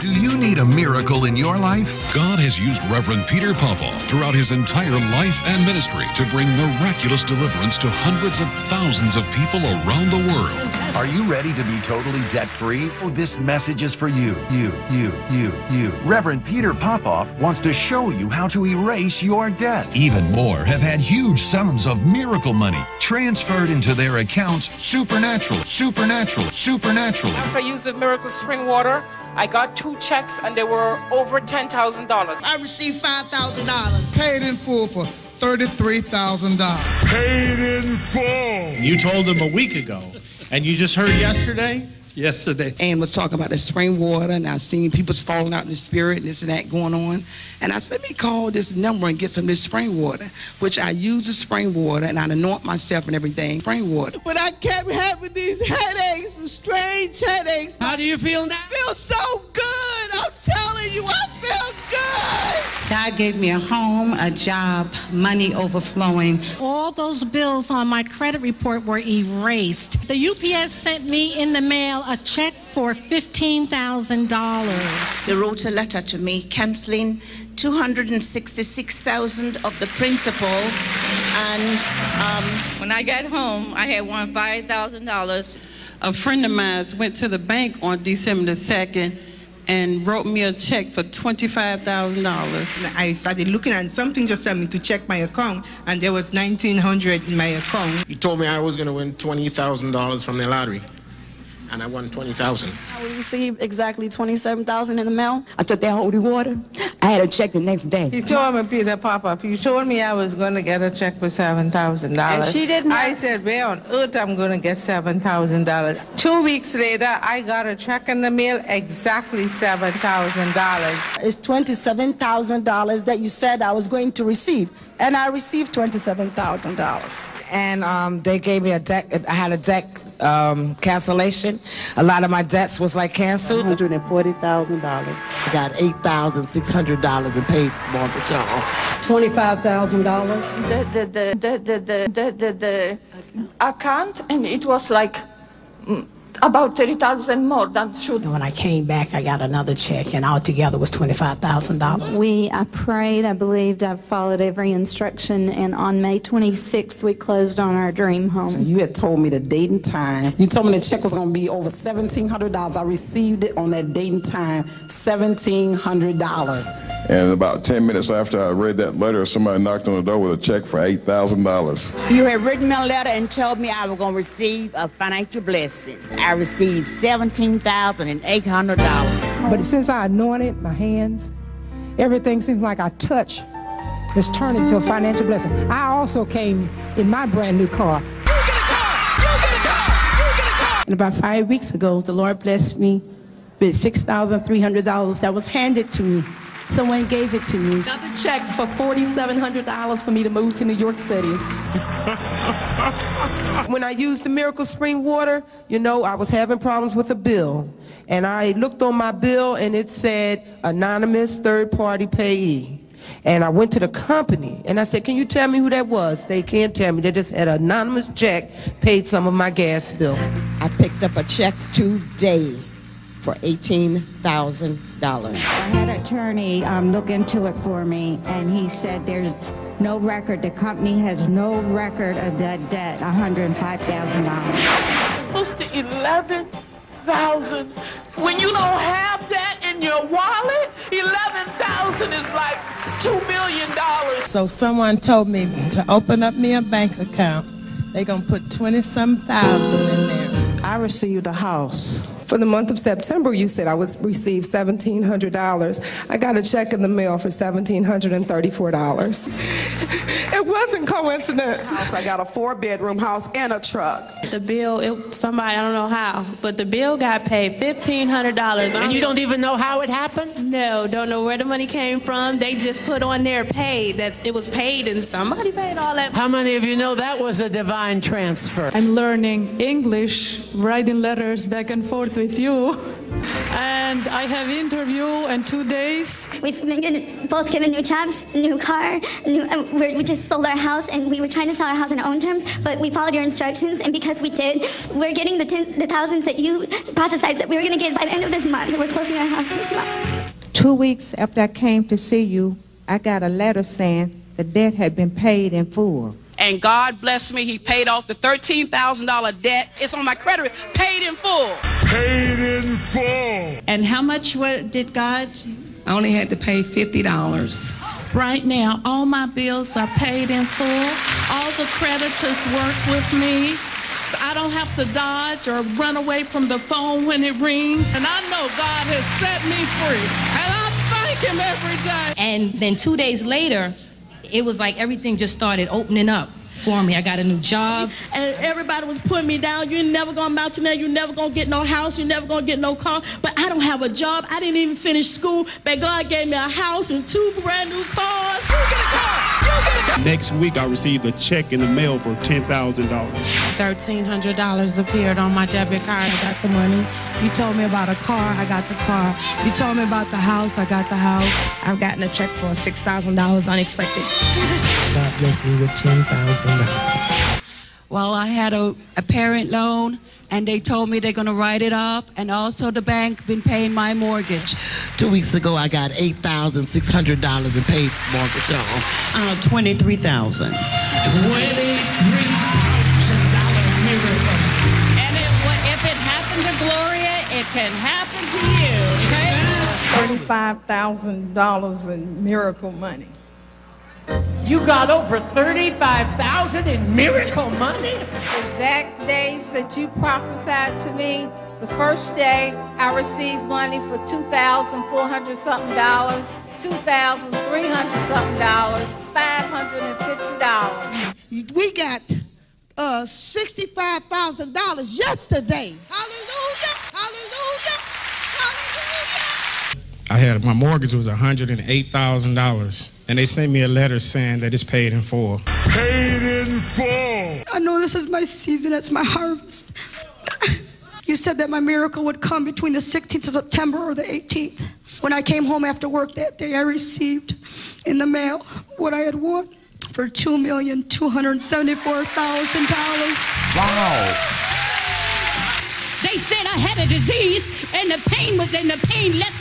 Do you need a miracle in your life? God has used Reverend Peter Popoff throughout his entire life and ministry to bring miraculous deliverance to hundreds of thousands of people around the world. Are you ready to be totally debt-free? Oh, this message is for you. You. Reverend Peter Popoff wants to show you how to erase your debt. Even more have had huge sums of miracle money transferred into their accounts supernaturally. After using Miracle Spring Water, I got 2 checks and they were over $10,000. I received $5,000. Paid in full for $33,000. Paid in full. You told them a week ago, and you just heard yesterday? Yesterday. And was talking about the spring water, and I seen people falling out in the spirit, and this and that going on. And I said, let me call this number and get some of this spring water, which I use the spring water, and I anoint myself and everything, spring water. But I kept having these headaches, strange headaches. How do you feel now? I feel so good. I'm telling you, I feel good. God gave me a home, a job, money overflowing. All those bills on my credit report were erased. The UPS sent me in the mail a check for $15,000. They wrote a letter to me canceling $266,000 of the principal, and when I got home, I had won $5,000. A friend of mine went to the bank on December the 2nd and wrote me a check for $25,000. I started looking and something just told me to check my account, and there was $1,900 in my account. You told me I was going to win $20,000 from the lottery, and I won $20,000. I received exactly $27,000 in the mail. I took that holy water. I had a check the next day. You told me, Peter Popoff, you told me I was going to get a check for $7,000. And she didn't. I said, where on earth I'm going to get $7,000? 2 weeks later, I got a check in the mail, exactly $7,000. It's $27,000 that you said I was going to receive, and I received $27,000. And they gave me a debt. I had a debt cancellation. A lot of my debts was like canceled. $140,000. I got $8,600 in paid mortgage on. $25,000. The account, and it was like about $30,000 more than should. When I came back, I got another check, and altogether was $25,000. I prayed, I believed, I followed every instruction, and on May 26th, we closed on our dream home. So you had told me the date and time. You told me the check was going to be over $1,700. I received it on that date and time, $1,700. And about 10 minutes after I read that letter, somebody knocked on the door with a check for $8,000. You had written me a letter and told me I was going to receive a financial blessing. I received $17,800. But since I anointed my hands, everything seems like I touch is turned into a financial blessing. I also came in my brand new car. You get a car! You get a car! You get a car! And about 5 weeks ago, the Lord blessed me with $6,300 that was handed to me. Someone gave it to me. Another check for $4,700 for me to move to New York City. When I used the Miracle Spring Water, you know, I was having problems with a bill. And I looked on my bill, and it said, anonymous third-party payee. And I went to the company, and I said, can you tell me who that was? They can't tell me. They just had an anonymous check, paid some of my gas bill. I picked up a check today for $18,000. I had an attorney look into it for me, and he said there's no record. The company has no record of that debt, $105,000. Close to $11,000. When you don't have that in your wallet, $11,000 is like $2 million. So someone told me to open up me a bank account. They're going to put $20-some thousand in there. I received a house. For the month of September, you said I would receive $1,700. I got a check in the mail for $1,734. It wasn't coincidence. I got a 4-bedroom house and a truck. The bill, somebody, I don't know how, but the bill got paid $1,500. And you don't even know how it happened? No, don't know where the money came from. They just put on there paid. That it was paid, and somebody paid all that. How many of you know that was a divine transfer? I'm learning English, writing letters back and forth with you. And I have interview in 2 days. We've been both given new jobs, new car, we just sold our house, and we were trying to sell our house on our own terms, but we followed your instructions, and because we did, we're getting the thousands that you prophesied that we were going to get by the end of this month. We're closing our house this month. 2 weeks after I came to see you, I got a letter saying the debt had been paid in full. And God blessed me. He paid off the $13,000 debt. It's on my credit. Paid in full. Paid in full. And how much did God? I only had to pay $50. Right now, all my bills are paid in full. All the creditors work with me. I don't have to dodge or run away from the phone when it rings. And I know God has set me free. And I thank Him every day. And then 2 days later, it was like everything just started opening up for me. I got a new job. And everybody was putting me down. You're never going to amount to that. You're never going to get no house. You're never going to get no car. But I don't have a job. I didn't even finish school. But God gave me a house and 2 brand new cars. You get a car. You get a car. Next week, I received a check in the mail for $10,000. $1,300 appeared on my debit card. I got the money. You told me about a car. I got the car. You told me about the house. I got the house. I've gotten a check for $6,000 unexpected. God blessed me with $10,000. Well, I had a parent loan, and they told me they're going to write it off, and also the bank been paying my mortgage. 2 weeks ago, I got $8,600 in paid mortgage on. $23,000. $23,000 miracle. And if it happened to Gloria, it can happen to you. Okay? $35,000 in miracle money. You got over $35,000 in miracle money? Exact days that you prophesied to me. The first day, I received money for $2,400 something, $2,300 something, $550. We got $65,000 yesterday. Hallelujah! Hallelujah! Hallelujah! My mortgage was $108,000, and they sent me a letter saying that it's paid in full. Paid in full. I know this is my season, it's my harvest. You said that my miracle would come between the 16th of September or the 18th. When I came home after work that day, I received in the mail what I had won for $2,274,000. Wow. They said I had a disease, and the pain left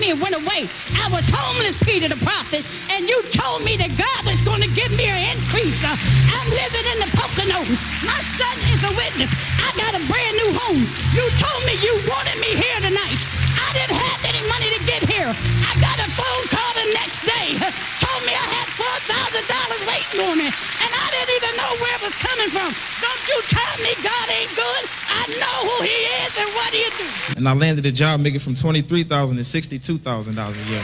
me and went away. I was homeless, Peter the prophet, and you told me that God was going to give me an increase. I'm living in the Poconos. My son is a witness. I got a brand new home. You told me you wanted me here tonight. I didn't have any money to get here. I got a phone call the next day. Told me I had $4,000 waiting on me, and I didn't even know where it was coming from. Don't you tell me God ain't good. I know who He is and what He do. And I landed a job making from $23,000 to $62,000 a year.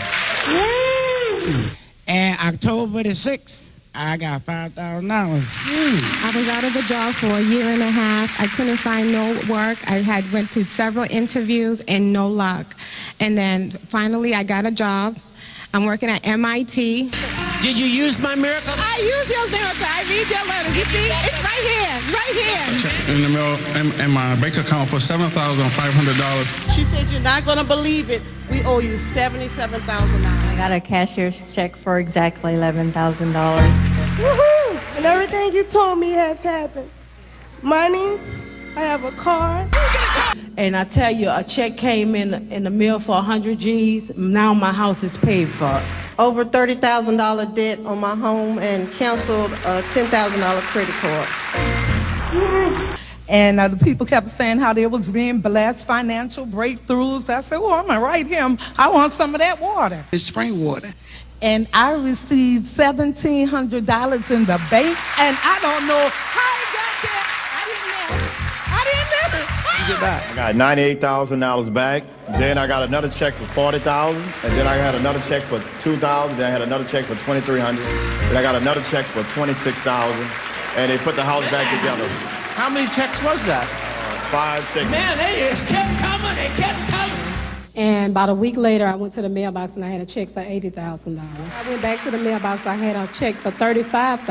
And October the 6th, I got $5,000. I was out of a job for a year and a half. I couldn't find no work. I had went to several interviews and no luck. And then finally I got a job. I'm working at MIT. Did you use my miracle? I use your miracle. I read your letters. You see? It's right here. Right here. In the mail, in my bank account for $7,500. She said you're not going to believe it. We owe you $77,000. I got a cashier's check for exactly $11,000. Woohoo! And everything you told me has happened. Money, I have a car. And I tell you, a check came in the mail for 100 G's. Now my house is paid for. Over $30,000 debt on my home and canceled a $10,000 credit card. And the people kept saying how they was being blessed, financial breakthroughs. I said, well, I'm going to write him. I want some of that water. It's spring water. And I received $1,700 in the bank, and I don't know how it got there. I didn't know. I got $98,000 back. Then I got another check for $40,000, and then I had another check for $2,000. Then I had another check for $2,300. Then I got another check for $26,000, and they put the house back together. How many checks was that? 5, 6. Man, they just kept coming. They kept coming. And about a week later, I went to the mailbox and I had a check for $80,000. I went back to the mailbox, I had a check for $35,000.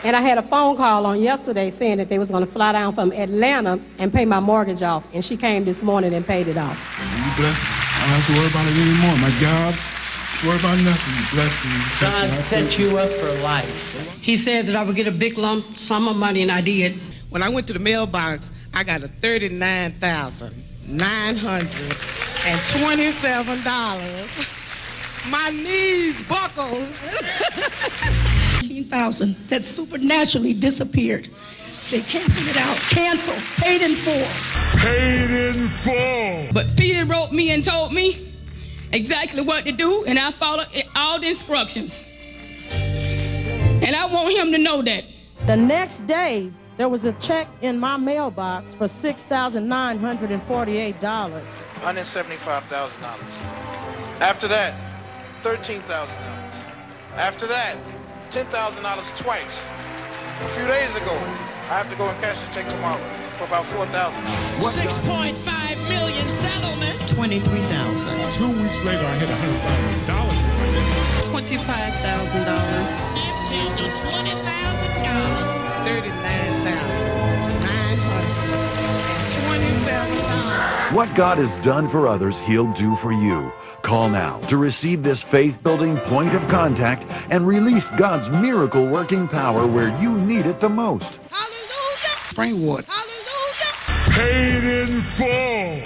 And I had a phone call on yesterday saying that they was going to fly down from Atlanta and pay my mortgage off. And she came this morning and paid it off. You blessed. I don't have to worry about it anymore. My job, worry about nothing. You blessed me. God set you up for life. He said that I would get a big lump sum of money, and I did. When I went to the mailbox, I got a $39,927. My knees buckled. $15,000 that supernaturally disappeared. They canceled it out. Canceled. Paid in full. Paid in full. But Peter wrote me and told me exactly what to do, and I followed all the instructions. And I want him to know that. The next day, there was a check in my mailbox for $6,948. $175,000. After that, $13,000. After that, $10,000 twice. A few days ago, I have to go and cash the check tomorrow for about $4,000. $6.5 million settlement. $23,000. 2 weeks later, I had $100,000 in my $25,000. $15,000 to $20,000. $39,927. What God has done for others, He'll do for you. Call now to receive this faith-building point of contact and release God's miracle-working power where you need it the most. Hallelujah. Spring water. Hallelujah. Paid in full.